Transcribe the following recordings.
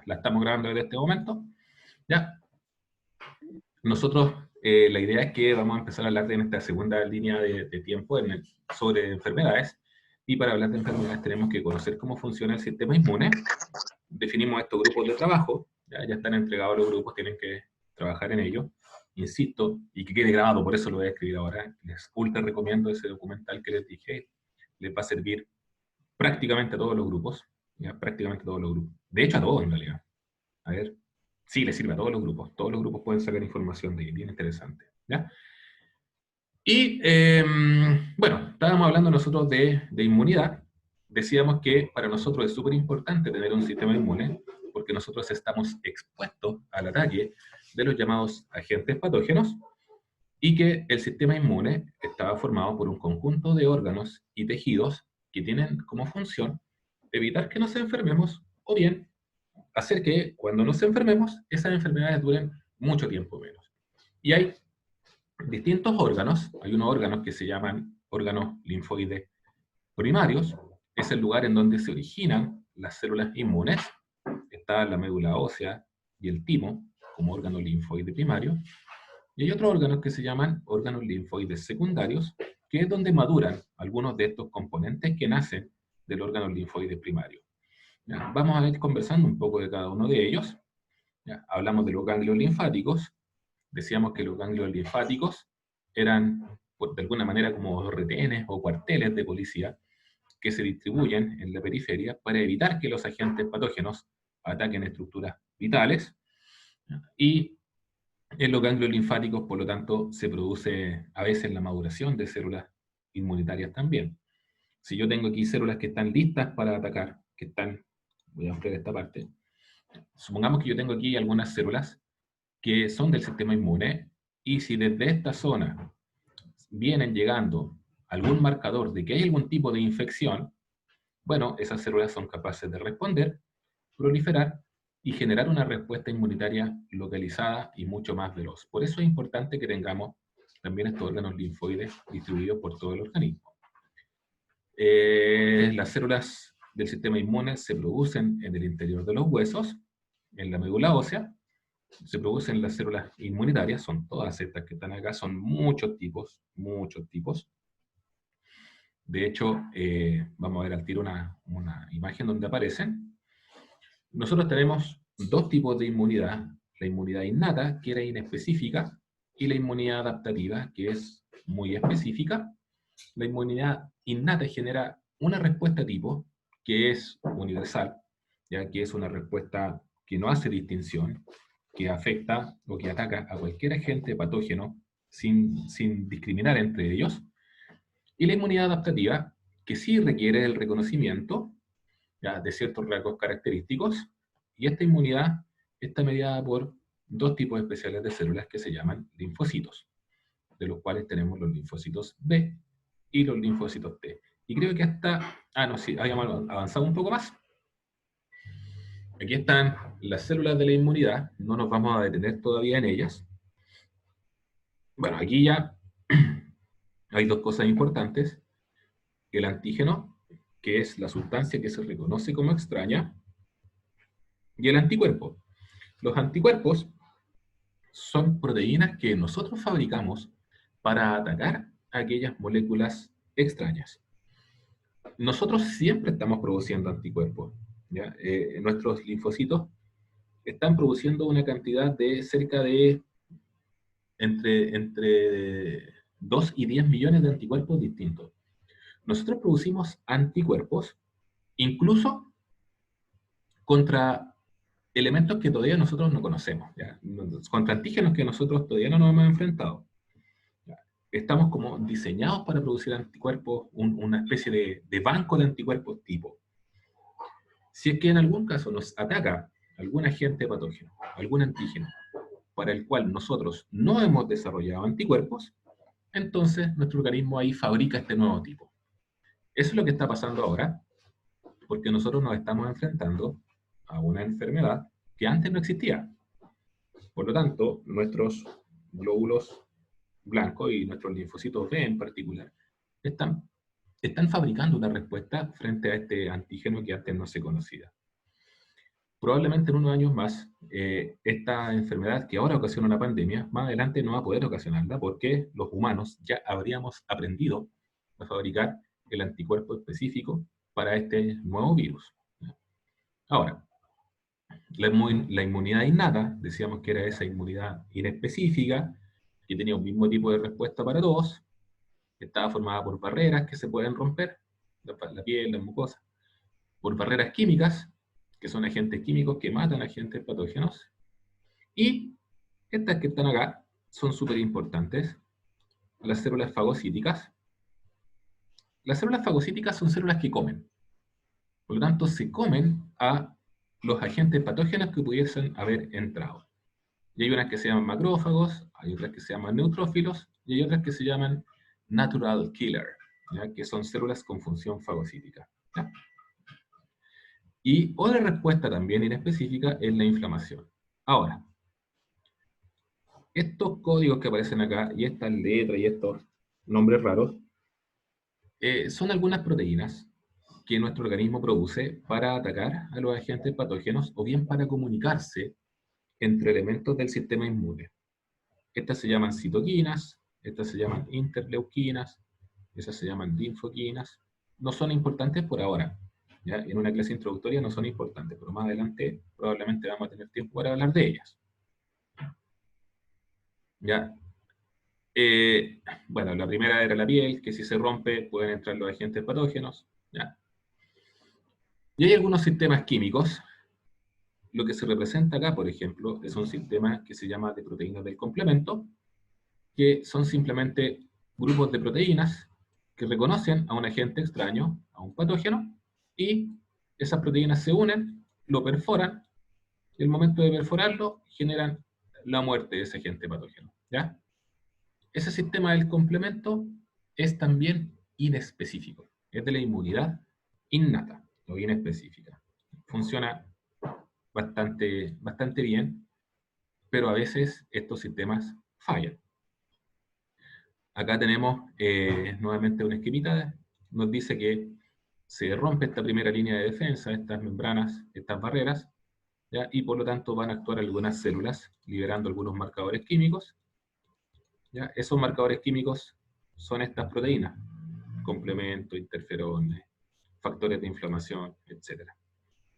la estamos grabando desde este momento. Ya. Nosotros, la idea es que vamos a empezar a hablar en esta segunda línea de tiempo sobre enfermedades. Y para hablar de enfermedades tenemos que conocer cómo funciona el sistema inmune. Definimos estos grupos de trabajo. Ya están entregados los grupos, tienen que trabajar en ellos. Insisto, y que quede grabado, por eso lo voy a escribir ahora. Les ultra recomiendo ese documental que les dije. Les va a servir prácticamente a todos los grupos. ¿Ya? Prácticamente a todos los grupos. De hecho, a todos en realidad. A ver. Sí, le sirve a todos los grupos. Todos los grupos pueden sacar información de ahí. Bien interesante. ¿Ya? Y, bueno, estábamos hablando nosotros de inmunidad. Decíamos que para nosotros es súper importante tener un sistema inmune, porque nosotros estamos expuestos al ataque de los llamados agentes patógenos, y que el sistema inmune estaba formado por un conjunto de órganos y tejidos que tienen como función evitar que nos enfermemos, o bien hacer que cuando nos enfermemos, esas enfermedades duren mucho tiempo menos. Y hay distintos órganos, hay unos órganos que se llaman órganos linfoides primarios, es el lugar en donde se originan las células inmunes, está la médula ósea y el timo como órgano linfoide primario, y hay otros órganos que se llaman órganos linfoides secundarios, que es donde maduran algunos de estos componentes que nacen del órgano linfoide primario. Ya, vamos a ir conversando un poco de cada uno de ellos. Ya, hablamos de los ganglios linfáticos, decíamos que los ganglios linfáticos eran, de alguna manera, como retenes o cuarteles de policía que se distribuyen en la periferia para evitar que los agentes patógenos ataquen estructuras vitales. Y en los ganglios linfáticos, por lo tanto, se produce a veces la maduración de células inmunitarias también. Si yo tengo aquí células que están listas para atacar, que están, voy a ampliar esta parte, supongamos que yo tengo aquí algunas células que son del sistema inmune, y si desde esta zona vienen llegando algún marcador de que hay algún tipo de infección, bueno, esas células son capaces de responder, proliferar y generar una respuesta inmunitaria localizada y mucho más veloz. Por eso es importante que tengamos también estos órganos linfoides distribuidos por todo el organismo. Las células del sistema inmune se producen en el interior de los huesos, en la médula ósea, se producen las células inmunitarias, son todas estas que están acá, son muchos tipos, muchos tipos. De hecho, vamos a ver al tiro una imagen donde aparecen. Nosotros tenemos dos tipos de inmunidad, la inmunidad innata, que era inespecífica, y la inmunidad adaptativa, que es muy específica. La inmunidad innata genera una respuesta tipo, que es universal, ya que es una respuesta que no hace distinción, que afecta o que ataca a cualquier agente patógeno sin discriminar entre ellos. Y la inmunidad adaptativa, que sí requiere el reconocimiento ya, de ciertos rasgos característicos, y esta inmunidad está mediada por dos tipos especiales de células que se llaman linfocitos, de los cuales tenemos los linfocitos B y los linfocitos T. Y creo que hasta, no, sí, habíamos avanzado un poco más. Aquí están las células de la inmunidad, no nos vamos a detener todavía en ellas. Bueno, aquí ya hay dos cosas importantes. El antígeno, que es la sustancia que se reconoce como extraña, y el anticuerpo. Los anticuerpos son proteínas que nosotros fabricamos para atacar a aquellas moléculas extrañas. Nosotros siempre estamos produciendo anticuerpos. ¿Ya? Nuestros linfocitos están produciendo una cantidad de cerca de entre 2 y 10 millones de anticuerpos distintos. Nosotros producimos anticuerpos incluso contra elementos que todavía nosotros no conocemos, ¿ya? Contra antígenos que nosotros todavía no nos hemos enfrentado. ¿Ya? Estamos como diseñados para producir anticuerpos, una especie de banco de anticuerpos tipo. Si es que en algún caso nos ataca algún agente patógeno, algún antígeno, para el cual nosotros no hemos desarrollado anticuerpos, entonces nuestro organismo ahí fabrica este nuevo tipo. Eso es lo que está pasando ahora, porque nosotros nos estamos enfrentando a una enfermedad que antes no existía. Por lo tanto, nuestros glóbulos blancos y nuestros linfocitos B en particular están fabricando una respuesta frente a este antígeno que antes no se conocía. probablemente en unos años más, esta enfermedad que ahora ocasiona una pandemia, más adelante no va a poder ocasionarla porque los humanos ya habríamos aprendido a fabricar el anticuerpo específico para este nuevo virus. Ahora, la inmunidad innata, decíamos que era esa inmunidad inespecífica, que tenía un mismo tipo de respuesta para todos, que estaba formada por barreras que se pueden romper, la piel, las mucosas, por barreras químicas, que son agentes químicos que matan agentes patógenos, y estas que están acá son súper importantes, las células fagocíticas. Las células fagocíticas son células que comen, por lo tanto se comen a los agentes patógenos que pudiesen haber entrado. Y hay unas que se llaman macrófagos, hay otras que se llaman neutrófilos, y hay otras que se llaman natural killer, ¿ya? Que son células con función fagocítica. ¿Ya? Y otra respuesta también inespecífica es la inflamación. Ahora, estos códigos que aparecen acá, y estas letras y estos nombres raros, son algunas proteínas que nuestro organismo produce para atacar a los agentes patógenos o bien para comunicarse entre elementos del sistema inmune. Estas se llaman citoquinas, estas se llaman interleuquinas, esas se llaman linfoquinas. No son importantes por ahora. ¿Ya? En una clase introductoria no son importantes, pero más adelante probablemente vamos a tener tiempo para hablar de ellas. ¿Ya? Bueno, la primera era la piel, que si se rompe pueden entrar los agentes patógenos. ¿Ya? Y hay algunos sistemas químicos. Lo que se representa acá, por ejemplo, es un sistema que se llama de proteínas del complemento, que son simplemente grupos de proteínas que reconocen a un agente extraño, a un patógeno, y esas proteínas se unen, lo perforan, y al momento de perforarlo generan la muerte de ese agente patógeno. ¿Ya? Ese sistema del complemento es también inespecífico, es de la inmunidad innata o inespecífica. Funciona bastante bien, pero a veces estos sistemas fallan. Acá tenemos nuevamente una esquemita, nos dice que se rompe esta primera línea de defensa, estas membranas, estas barreras, ¿ya? Y por lo tanto van a actuar algunas células, liberando algunos marcadores químicos. ¿Ya? Esos marcadores químicos son estas proteínas, complementos, interferones, factores de inflamación, etc.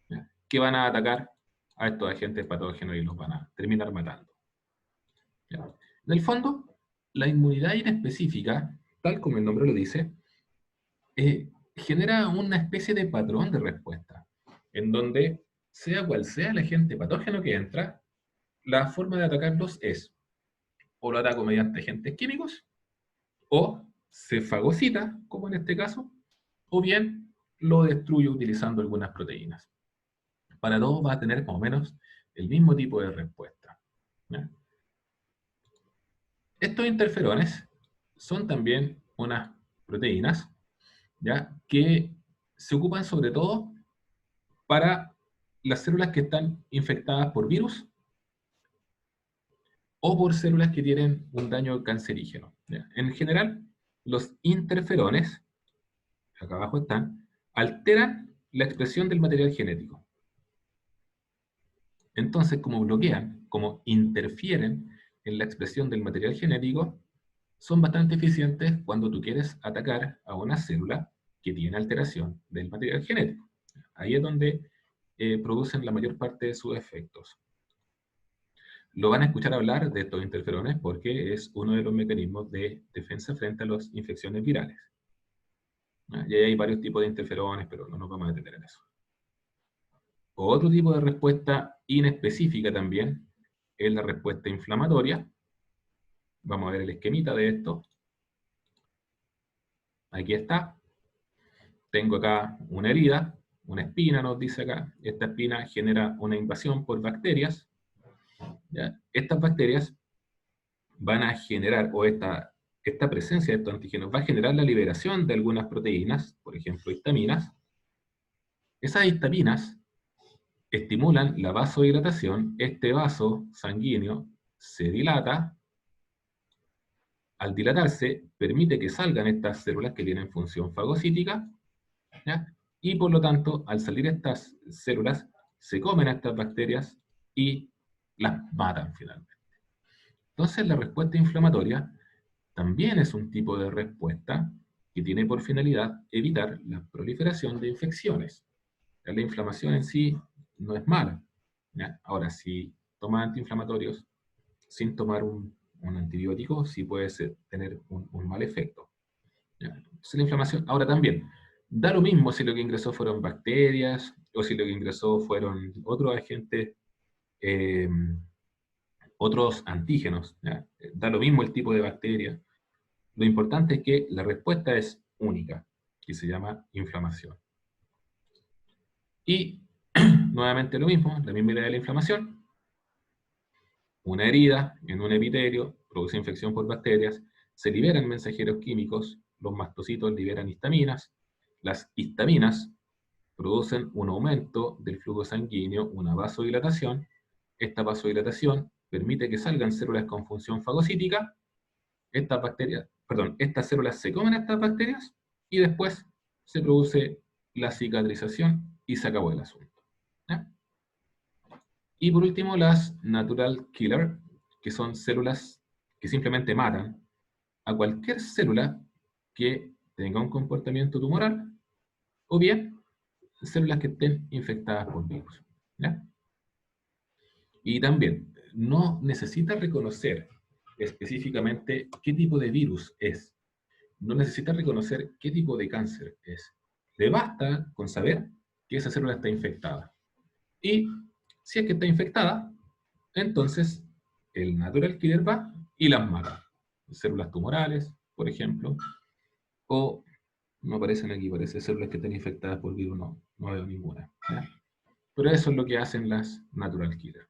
¿Ya? Que van a atacar a estos agentes patógenos y los van a terminar matando. ¿Ya? En el fondo, la inmunidad inespecífica, tal como el nombre lo dice, genera una especie de patrón de respuesta, en donde, sea cual sea el agente patógeno que entra, la forma de atacarlos es, o lo ataco mediante agentes químicos, o se fagocita, como en este caso, o bien lo destruyo utilizando algunas proteínas. Para todo va a tener más o menos el mismo tipo de respuesta. ¿Ya? Estos interferones son también unas proteínas, ¿ya? Que se ocupan sobre todo para las células que están infectadas por virus o por células que tienen un daño cancerígeno. ¿Ya? En general, los interferones, acá abajo están, alteran la expresión del material genético. Entonces, como bloquean, como interfieren en la expresión del material genético, son bastante eficientes cuando tú quieres atacar a una célula que tiene alteración del material genético. Ahí es donde producen la mayor parte de sus efectos. Lo van a escuchar hablar de estos interferones porque es uno de los mecanismos de defensa frente a las infecciones virales. Y ahí hay varios tipos de interferones, pero no nos vamos a detener en eso. Otro tipo de respuesta inespecífica también es la respuesta inflamatoria. Vamos a ver el esquemita de esto. Aquí está. Tengo acá una herida, una espina nos dice acá. Esta espina genera una invasión por bacterias. ¿Ya? Estas bacterias van a generar, o esta presencia de estos antígenos va a generar la liberación de algunas proteínas, por ejemplo histaminas. Esas histaminas estimulan la vasodilatación, este vaso sanguíneo se dilata, al dilatarse permite que salgan estas células que tienen función fagocítica, ¿ya? Y por lo tanto, al salir estas células, se comen a estas bacterias y las matan finalmente. Entonces la respuesta inflamatoria también es un tipo de respuesta que tiene por finalidad evitar la proliferación de infecciones. La inflamación en sí no es mala. ¿Ya? Ahora, si tomas antiinflamatorios sin tomar un antibiótico, sí puede tener un mal efecto. ¿Ya? Entonces, la inflamación, ahora también, da lo mismo si lo que ingresó fueron bacterias o si lo que ingresó fueron otros agentes, eh, otros antígenos. ¿Ya? Da lo mismo el tipo de bacteria. Lo importante es que la respuesta es única, que se llama inflamación. Y nuevamente lo mismo, la misma idea de la inflamación. Una herida en un epitelio produce infección por bacterias, se liberan mensajeros químicos, los mastocitos liberan histaminas, las histaminas producen un aumento del flujo sanguíneo, una vasodilatación. Esta vasodilatación permite que salgan células con función fagocítica. Estas células se comen a estas bacterias y después se produce la cicatrización y se acabó el asunto. ¿Ya? Y por último, las natural killer, que son células que simplemente matan a cualquier célula que tenga un comportamiento tumoral o bien células que estén infectadas por virus. ¿Ya? Y también, no necesita reconocer específicamente qué tipo de virus es. No necesita reconocer qué tipo de cáncer es. Le basta con saber que esa célula está infectada. Y si es que está infectada, entonces el natural killer va y las mata. Células tumorales, por ejemplo, o no aparecen aquí, parece células que estén infectadas por virus, no veo ninguna. ¿Ya? Pero eso es lo que hacen las natural killer.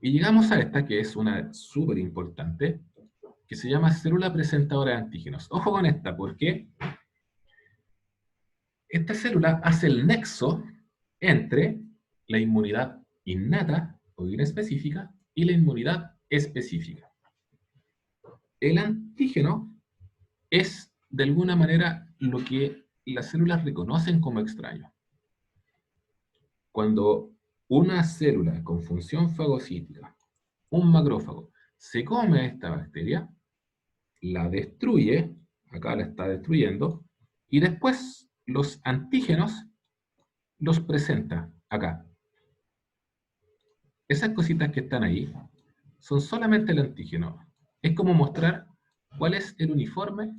Y llegamos a esta que es una súper importante, que se llama célula presentadora de antígenos. Ojo con esta, porque esta célula hace el nexo entre la inmunidad innata o inespecífica y la inmunidad específica. El antígeno es, de alguna manera, lo que las células reconocen como extraño. Cuando una célula con función fagocítica, un macrófago, se come a esta bacteria, la destruye, acá la está destruyendo, y después los antígenos los presenta acá. Esas cositas que están ahí son solamente el antígeno. Es como mostrar cuál es el uniforme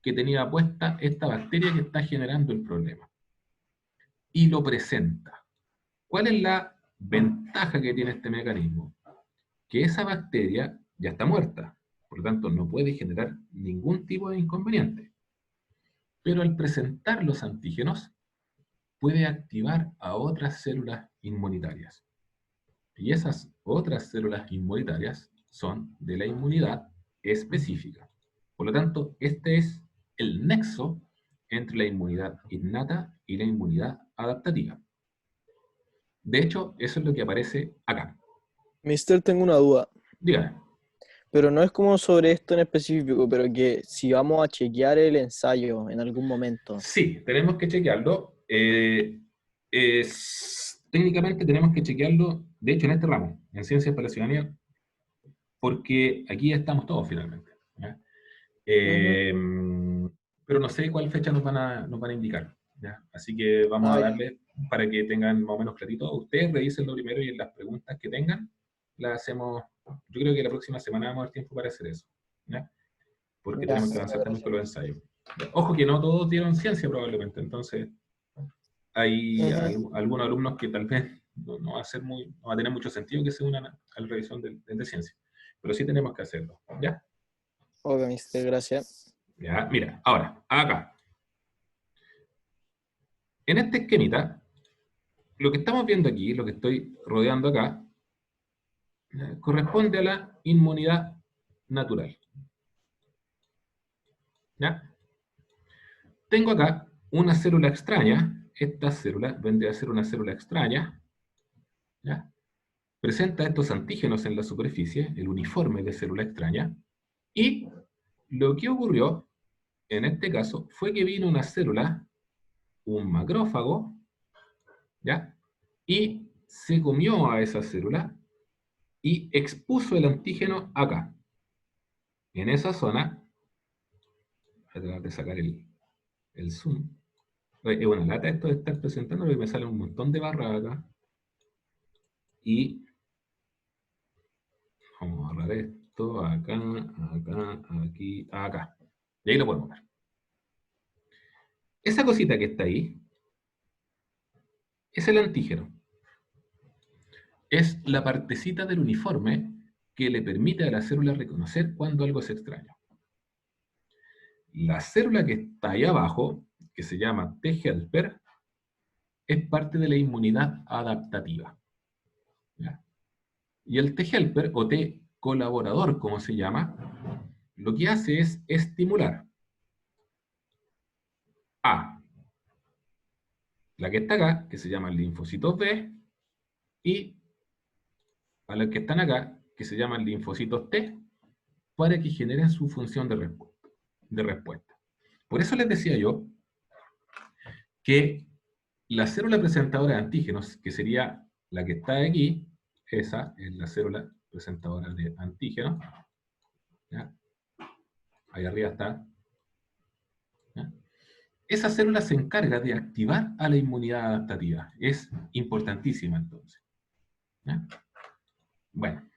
que tenía puesta esta bacteria que está generando el problema. Y lo presenta. ¿Cuál es la ventaja que tiene este mecanismo? Que esa bacteria ya está muerta, por lo tanto no puede generar ningún tipo de inconveniente. Pero al presentar los antígenos, puede activar a otras células inmunitarias. Y esas otras células inmunitarias son de la inmunidad específica. Por lo tanto, este es el nexo entre la inmunidad innata y la inmunidad adaptativa. De hecho, eso es lo que aparece acá. Mister, tengo una duda, Dígame. pero no es como sobre esto en específico, pero que si vamos a chequear el ensayo en algún momento. Sí, tenemos que chequearlo. Técnicamente tenemos que chequearlo, de hecho, en este ramo, en Ciencias para la Ciudadanía, porque aquí estamos todos finalmente. ¿Ya? Ujú. Pero no sé cuál fecha nos van a indicar. ¿Ya? Así que vamos a Ah, ya. darle para que tengan más o menos clarito. Ustedes revisen lo primero y en las preguntas que tengan las hacemos. Yo creo que la próxima semana vamos a dar tiempo para hacer eso. ¿Ya? Porque Ya, tenemos que muchas avanzar también gracias. con los ensayos. Ojo que no todos dieron ciencia probablemente, entonces hay Ujú. algunos alumnos que tal vez no va a ser no va a tener mucho sentido que se unan a la revisión de ciencia. Pero sí tenemos que hacerlo. ¿Ya? Ok, mister, gracias. Ya, mira, ahora, acá. En este esquemita, lo que estamos viendo aquí, lo que estoy rodeando acá, corresponde a la inmunidad natural. ¿Ya? Tengo acá una célula extraña. Esta célula vendría a ser una célula extraña. ¿Ya? Presenta estos antígenos en la superficie, el uniforme de célula extraña. Y lo que ocurrió, en este caso, fue que vino una célula, un macrófago, ¿ya? y se comió a esa célula y expuso el antígeno acá. En esa zona, voy a tratar de sacar el zoom. Es una lata esto de estar presentando porque me sale un montón de barras acá. Y vamos a agarrar esto acá, acá, aquí, acá. Y ahí lo podemos ver. Esa cosita que está ahí es el antígeno. Es la partecita del uniforme que le permite a la célula reconocer cuando algo es extraño. La célula que está ahí abajo, que se llama T helper, es parte de la inmunidad adaptativa. ¿Ya? Y el T helper, o T colaborador, como se llama, lo que hace es estimular a la que está acá, que se llaman linfocitos B, y a los que están acá, que se llaman linfocitos T, para que generen su función de respuesta. Por eso les decía yo que la célula presentadora de antígenos, que sería la que está aquí, esa es la célula presentadora de antígenos, ¿ya? Ahí arriba está, ¿ya? Esa célula se encarga de activar a la inmunidad adaptativa. Es importantísima entonces, ¿ya? Bueno,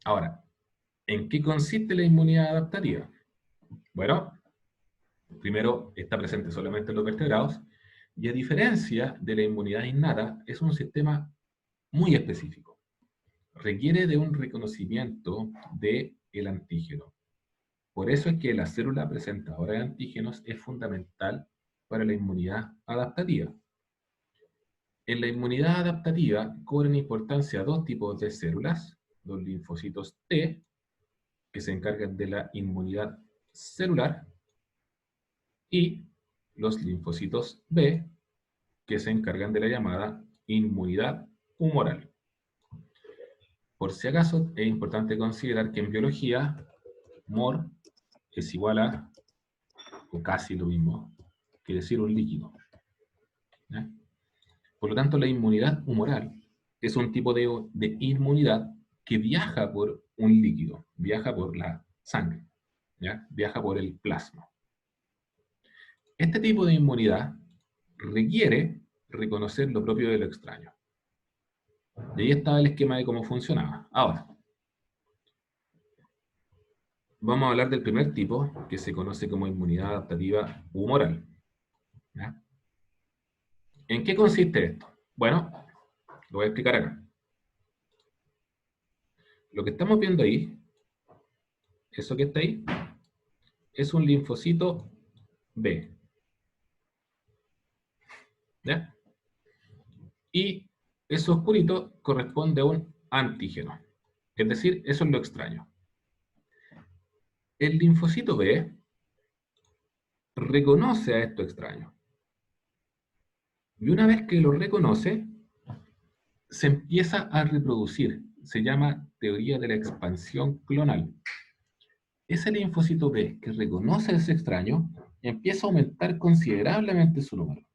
ahora, ¿en qué consiste la inmunidad adaptativa? Bueno, primero está presente solamente en los vertebrados, y a diferencia de la inmunidad innata, es un sistema muy específico. Requiere de un reconocimiento del antígeno. Por eso es que la célula presentadora de antígenos es fundamental para la inmunidad adaptativa. En la inmunidad adaptativa cobran importancia dos tipos de células, los linfocitos T, que se encargan de la inmunidad celular, y los linfocitos B, que se encargan de la llamada inmunidad humoral. Por si acaso, es importante considerar que en biología, mor es igual a, o casi lo mismo, que decir un líquido. ¿Ya? Por lo tanto, la inmunidad humoral es un tipo de inmunidad que viaja por un líquido, viaja por la sangre, ¿ya? Viaja por el plasma. Este tipo de inmunidad requiere reconocer lo propio de lo extraño. Y ahí estaba el esquema de cómo funcionaba. Ahora, vamos a hablar del primer tipo, que se conoce como inmunidad adaptativa humoral. ¿Ya? ¿En qué consiste esto? Bueno, lo voy a explicar acá. Lo que estamos viendo ahí, eso que está ahí, es un linfocito B. ¿Ya? Y eso oscurito corresponde a un antígeno. Es decir, eso es lo extraño. El linfocito B reconoce a esto extraño. Y una vez que lo reconoce, se empieza a reproducir. Se llama teoría de la expansión clonal. Ese linfocito B que reconoce a ese extraño empieza a aumentar considerablemente su número.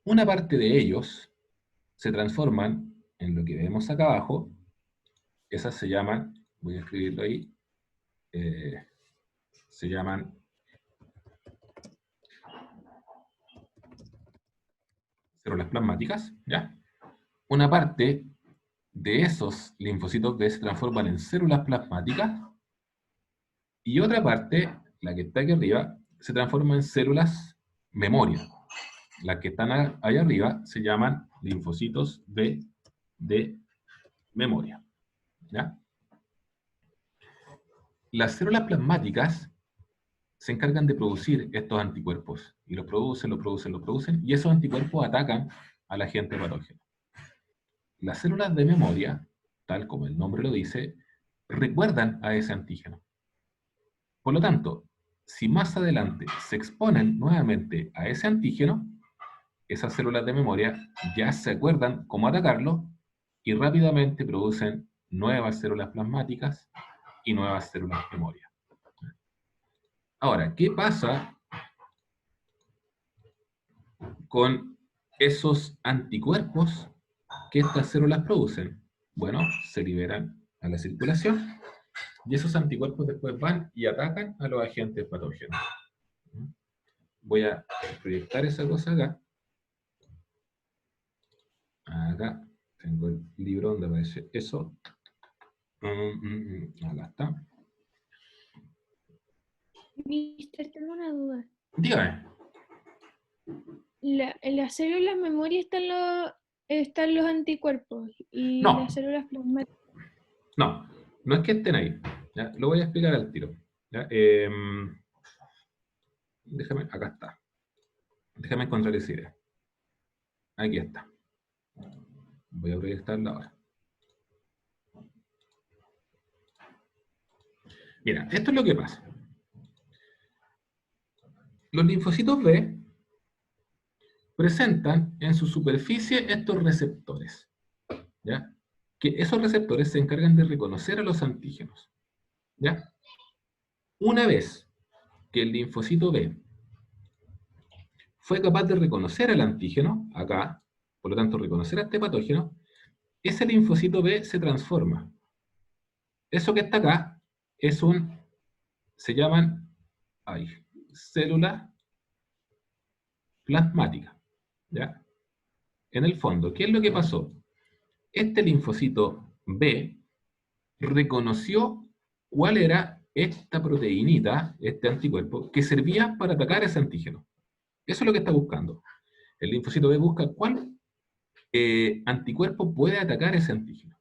Una parte de ellos se transforman en lo que vemos acá abajo. Esas se llaman, voy a escribirlo ahí, se llaman células plasmáticas, ¿ya? Una parte de esos linfocitos B se transforman en células plasmáticas y otra parte, la que está aquí arriba, se transforma en células memoria. Las que están ahí arriba se llaman linfocitos B de memoria, ¿ya? Las células plasmáticas se encargan de producir estos anticuerpos, y los producen, y esos anticuerpos atacan al agente patógeno. Las células de memoria, tal como el nombre lo dice, recuerdan a ese antígeno. Por lo tanto, si más adelante se exponen nuevamente a ese antígeno, esas células de memoria ya se acuerdan cómo atacarlo y rápidamente producen nuevas células plasmáticas y nuevas células de memoria. Ahora, ¿qué pasa con esos anticuerpos que estas células producen, bueno, se liberan a la circulación y esos anticuerpos después van y atacan a los agentes patógenos. Voy a proyectar esa cosa acá. Acá tengo el libro donde aparece eso. Acá está. Mister, tengo una duda. Dígame. En las células memoria están los anticuerpos y No. las células plasmáticas. No, no es que estén ahí. ¿Ya? Lo voy a explicar al tiro. ¿Ya? Déjame, acá está. Déjame encontrar esa idea. Aquí está. Voy a proyectarla ahora. Mira, esto es lo que pasa. Los linfocitos B presentan en su superficie estos receptores, ¿ya? Que esos receptores se encargan de reconocer a los antígenos, ¿ya? Una vez que el linfocito B fue capaz de reconocer al antígeno, acá, por lo tanto reconocer a este patógeno, ese linfocito B se transforma. Eso que está acá es se llaman células plasmáticas, ¿ya? En el fondo, ¿qué es lo que pasó? Este linfocito B reconoció cuál era esta proteinita, este anticuerpo, que servía para atacar ese antígeno. Eso es lo que está buscando. El linfocito B busca cuál anticuerpo puede atacar ese antígeno.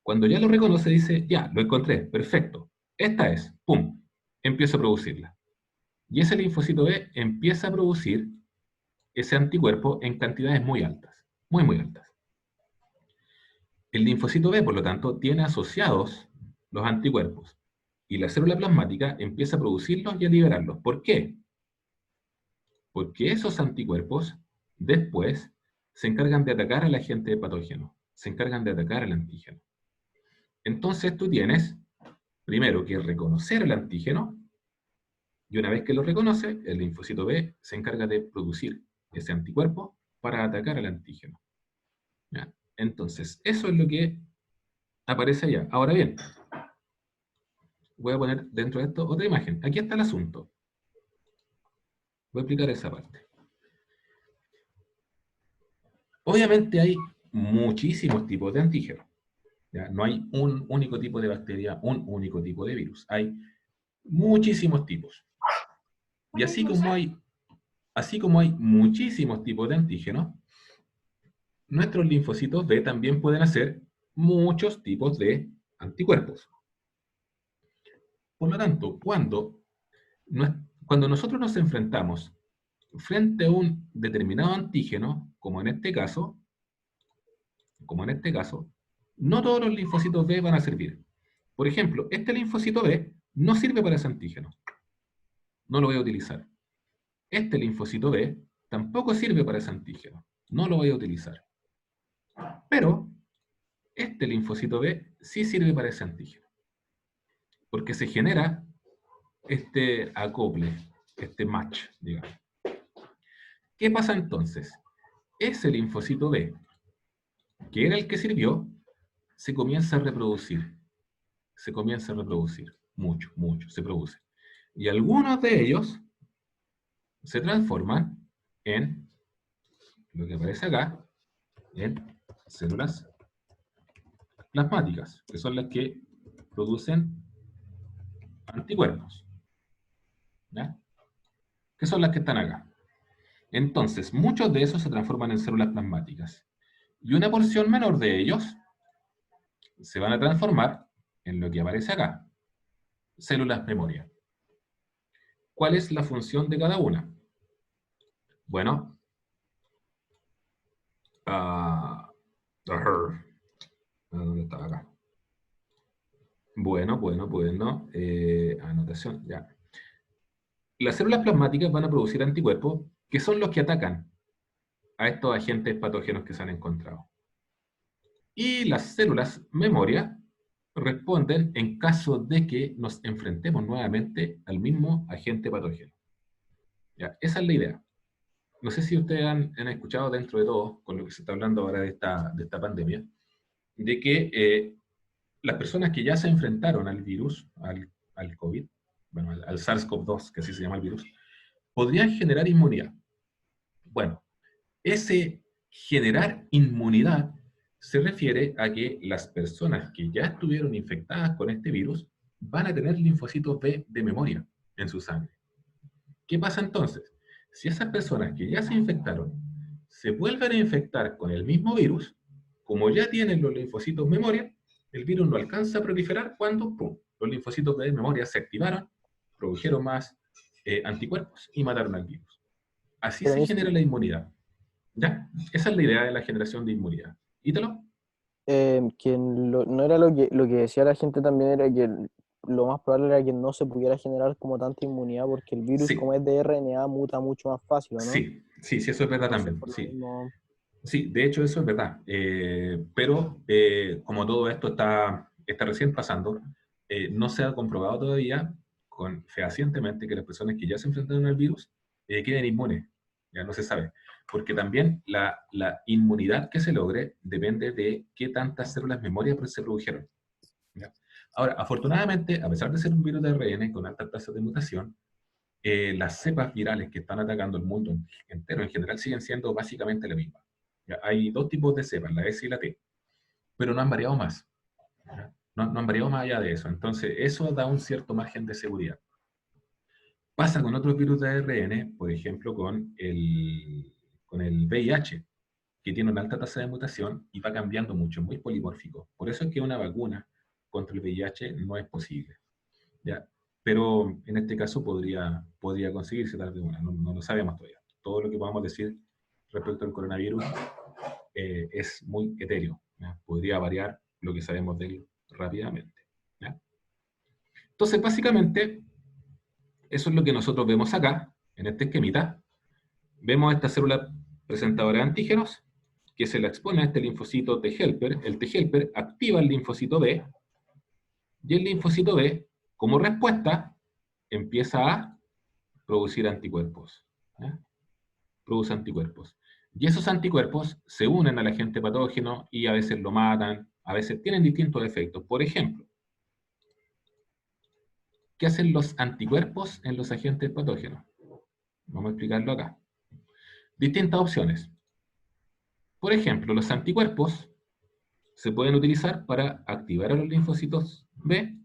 Cuando ya lo reconoce, dice, ya, lo encontré, perfecto. Esta es, pum, empiezo a producirla. Y ese linfocito B empieza a producir ese anticuerpo en cantidades muy altas, muy, muy altas. El linfocito B, por lo tanto, tiene asociados los anticuerpos. Y la célula plasmática empieza a producirlos y a liberarlos. ¿Por qué? Porque esos anticuerpos después se encargan de atacar al agente patógeno, se encargan de atacar al antígeno. Entonces tú tienes, primero, que reconocer el antígeno, y una vez que lo reconoce, el linfocito B se encarga de producir ese anticuerpo para atacar al antígeno. ¿Ya? Entonces, eso es lo que aparece allá. Ahora bien, voy a poner dentro de esto otra imagen. Aquí está el asunto. Voy a explicar esa parte. Obviamente hay muchísimos tipos de antígenos. ¿Ya? No hay un único tipo de bacteria, un único tipo de virus. Hay muchísimos tipos. Y así como hay muchísimos tipos de antígenos, nuestros linfocitos B también pueden hacer muchos tipos de anticuerpos. Por lo tanto, cuando nosotros nos enfrentamos frente a un determinado antígeno, como en este caso, no todos los linfocitos B van a servir. Por ejemplo, este linfocito B no sirve para ese antígeno. No lo voy a utilizar. Este linfocito B tampoco sirve para ese antígeno. No lo voy a utilizar. Pero este linfocito B sí sirve para ese antígeno. Porque se genera este acople, este match, digamos. ¿Qué pasa entonces? Ese linfocito B, que era el que sirvió, se comienza a reproducir. Se comienza a reproducir. Mucho, mucho, se produce. Y algunos de ellos se transforman en lo que aparece acá, en células plasmáticas, que son las que producen anticuerpos. ¿Ya? Que son las que están acá. Entonces, muchos de esos se transforman en células plasmáticas. Y una porción menor de ellos se van a transformar en lo que aparece acá, células memoria. ¿Cuál es la función de cada una? Bueno, ¿dónde estaba acá? Bueno, anotación, ya. Las células plasmáticas van a producir anticuerpos que son los que atacan a estos agentes patógenos que se han encontrado. Y las células memoria responden en caso de que nos enfrentemos nuevamente al mismo agente patógeno. ¿Ya? Esa es la idea. no sé si ustedes han escuchado dentro de todo, con lo que se está hablando ahora de esta pandemia, de que las personas que ya se enfrentaron al virus, al COVID, bueno, al SARS-CoV-2, que así se llama el virus, podrían generar inmunidad. Bueno, ese generar inmunidad se refiere a que las personas que ya estuvieron infectadas con este virus van a tener linfocitos B de memoria en su sangre. ¿Qué pasa entonces? Si esas personas que ya se infectaron se vuelven a infectar con el mismo virus, como ya tienen los linfocitos memoria, el virus no alcanza a proliferar cuando ¡pum!, los linfocitos de memoria se activaron, produjeron más anticuerpos y mataron al virus. Así Pero a se mí, genera la inmunidad. ¿Ya? Esa es la idea de la generación de inmunidad. ¿Ítalo? no era lo que decía la gente también, era que lo más probable era que no se pudiera generar como tanta inmunidad porque el virus, como Sí, es de RNA, muta mucho más fácil, ¿o no? sí, eso es verdad Entonces, también. por lo Sí, mismo, sí, de hecho eso es verdad. Pero como todo esto está recién pasando, no se ha comprobado todavía fehacientemente que las personas que ya se enfrentaron al virus queden inmunes. Ya no se sabe. Porque también la inmunidad que se logre depende de qué tantas células memoria se produjeron. ¿Ya? Ahora, afortunadamente, a pesar de ser un virus de ARN con altas tasas de mutación, las cepas virales que están atacando el mundo entero en general siguen siendo básicamente la misma. ¿Ya? Hay dos tipos de cepas, la S y la T, pero no han variado más. ¿Ya? No han variado más allá de eso. Entonces, eso da un cierto margen de seguridad. Pasa con otros virus de ARN, por ejemplo, con el VIH, que tiene una alta tasa de mutación y va cambiando mucho, es muy polimórfico. Por eso es que una vacuna contra el VIH no es posible. ¿Ya? Pero en este caso podría conseguirse tal vez una, no lo sabemos todavía. Todo lo que podamos decir respecto al coronavirus es muy etéreo. ¿Ya? Podría variar lo que sabemos de él rápidamente. ¿Ya? Entonces, básicamente, eso es lo que nosotros vemos acá, en este esquemita. Vemos esta célula presentadora de antígenos, que se la expone a este linfocito T helper. El T helper activa el linfocito B, y el linfocito B, como respuesta, empieza a producir anticuerpos. ¿Ya? Produce anticuerpos. Y esos anticuerpos se unen al agente patógeno y a veces lo matan, a veces tienen distintos efectos. Por ejemplo, ¿qué hacen los anticuerpos en los agentes patógenos? Vamos a explicarlo acá. Distintas opciones. Por ejemplo, los anticuerpos se pueden utilizar para activar a los linfocitos B.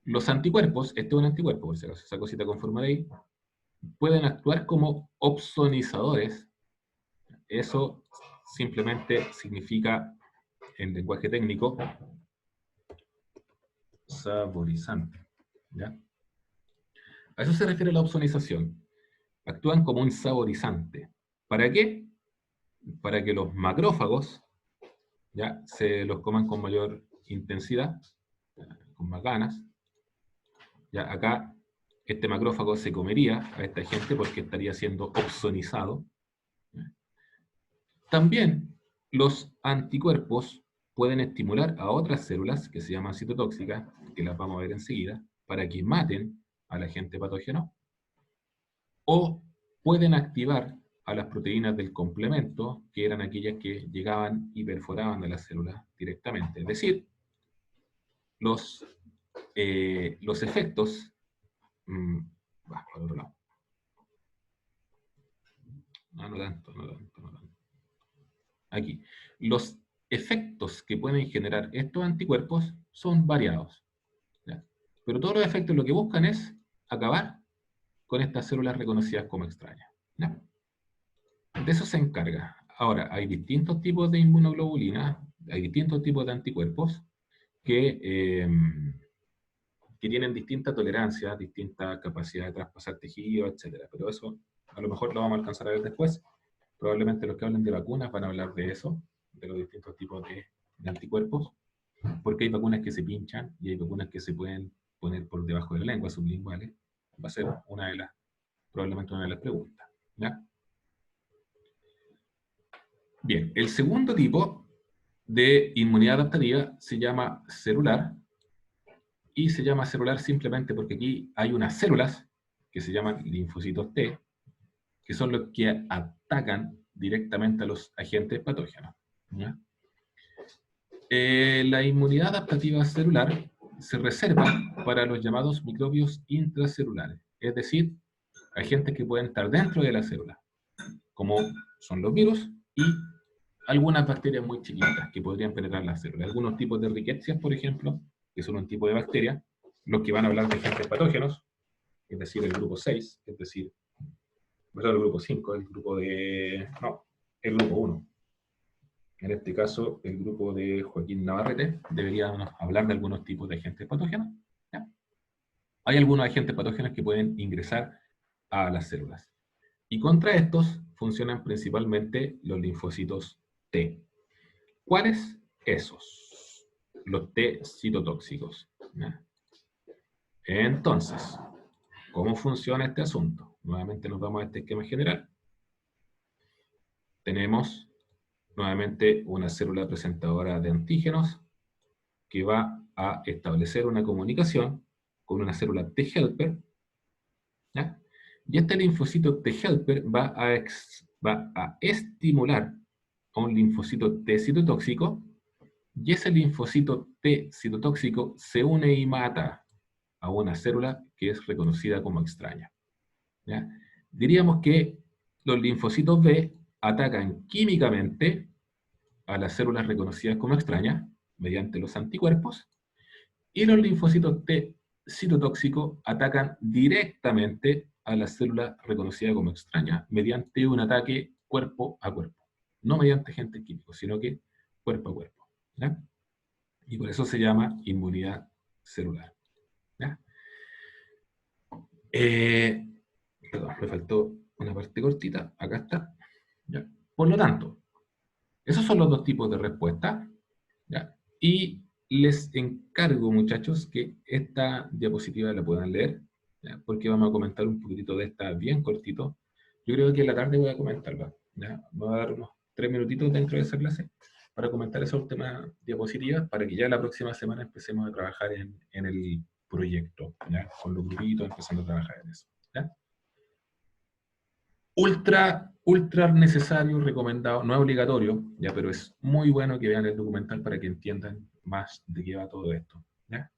Los anticuerpos, este es un anticuerpo, por si acaso, esa cosita con forma de I, pueden actuar como opsonizadores. Eso simplemente significa, en lenguaje técnico, saborizante. ¿Ya? A eso se refiere la opsonización. Actúan como un saborizante. ¿Para qué? Para que los macrófagos ya se los coman con mayor intensidad, con más ganas. Ya acá este macrófago se comería a esta gente porque estaría siendo opsonizado. También los anticuerpos pueden estimular a otras células que se llaman citotóxicas, que las vamos a ver enseguida, para que maten al agente patógeno, o pueden activar a las proteínas del complemento, que eran aquellas que llegaban y perforaban a las células directamente. Es decir, los efectos... por otro lado. No tanto. Aquí. Los efectos que pueden generar estos anticuerpos son variados. ¿Ya? Pero todos los efectos lo que buscan es acabar con estas células reconocidas como extrañas. ¿Ya? De eso se encarga. Ahora, hay distintos tipos de inmunoglobulina, hay distintos tipos de anticuerpos que tienen distinta tolerancia, distinta capacidad de traspasar tejidos, etc. Pero eso a lo mejor lo vamos a alcanzar a ver después. Probablemente los que hablen de vacunas van a hablar de eso, de los distintos tipos de anticuerpos, porque hay vacunas que se pinchan y hay vacunas que se pueden poner por debajo de la lengua, sublinguales. Va a ser probablemente una de las preguntas. ¿Ya? Bien, el segundo tipo de inmunidad adaptativa se llama celular, y se llama celular simplemente porque aquí hay unas células que se llaman linfocitos T, que son los que atacan directamente a los agentes patógenos. ¿Ya? La inmunidad adaptativa celular se reserva para los llamados microbios intracelulares, es decir, agentes que pueden estar dentro de la célula, como son los virus y algunas bacterias muy chiquitas que podrían penetrar las células. Algunos tipos de rickettsias, por ejemplo, que son un tipo de bacteria, los que van a hablar de agentes patógenos, es decir, el grupo 6, es decir, perdón, el grupo 5, el grupo de... no, el grupo 1. En este caso, el grupo de Joaquín Navarrete debería hablar de algunos tipos de agentes patógenos. ¿Ya? Hay algunos agentes patógenos que pueden ingresar a las células. Y contra estos funcionan principalmente los linfocitos T. ¿Cuáles? Esos. Los T citotóxicos. ¿Ya? Entonces, ¿cómo funciona este asunto? Nuevamente nos vamos a este esquema general. Tenemos nuevamente una célula presentadora de antígenos que va a establecer una comunicación con una célula T helper, ¿ya? Y este linfocito T helper va a estimular a un linfocito T citotóxico, y ese linfocito T citotóxico se une y mata a una célula que es reconocida como extraña. ¿Ya? Diríamos que los linfocitos B atacan químicamente a las células reconocidas como extrañas mediante los anticuerpos, y los linfocitos T citotóxicos atacan directamente a las células reconocidas como extrañas mediante un ataque cuerpo a cuerpo. No mediante agentes químicos, sino que cuerpo a cuerpo. ¿Ya? Y por eso se llama inmunidad celular. ¿Ya? Perdón, me faltó una parte cortita. Acá está. ¿Ya? Por lo tanto, esos son los dos tipos de respuesta. ¿Ya? Y les encargo, muchachos, que esta diapositiva la puedan leer, ¿ya? Porque vamos a comentar un poquitito de esta bien cortito. Yo creo que en la tarde voy a comentarla. ¿Ya? Voy a dar unos 3 minutitos dentro de esa clase para comentar esa última diapositiva, para que ya la próxima semana empecemos a trabajar en el proyecto, ¿ya? Con los grupitos, empezando a trabajar en eso. ¿Ya? Ultra necesario, recomendado, no es obligatorio, ya, pero es muy bueno que vean el documental para que entiendan más de qué va todo esto. ¿Ya?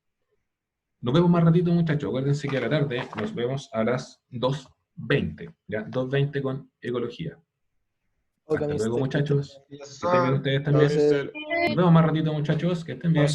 Nos vemos más ratito, muchachos. Acuérdense que a la tarde nos vemos a las 2:20, ¿ya? 2:20 con ecología. Hasta luego, muchachos. Que estén bien ustedes también. Nos vemos más ratito, muchachos. Que estén bien.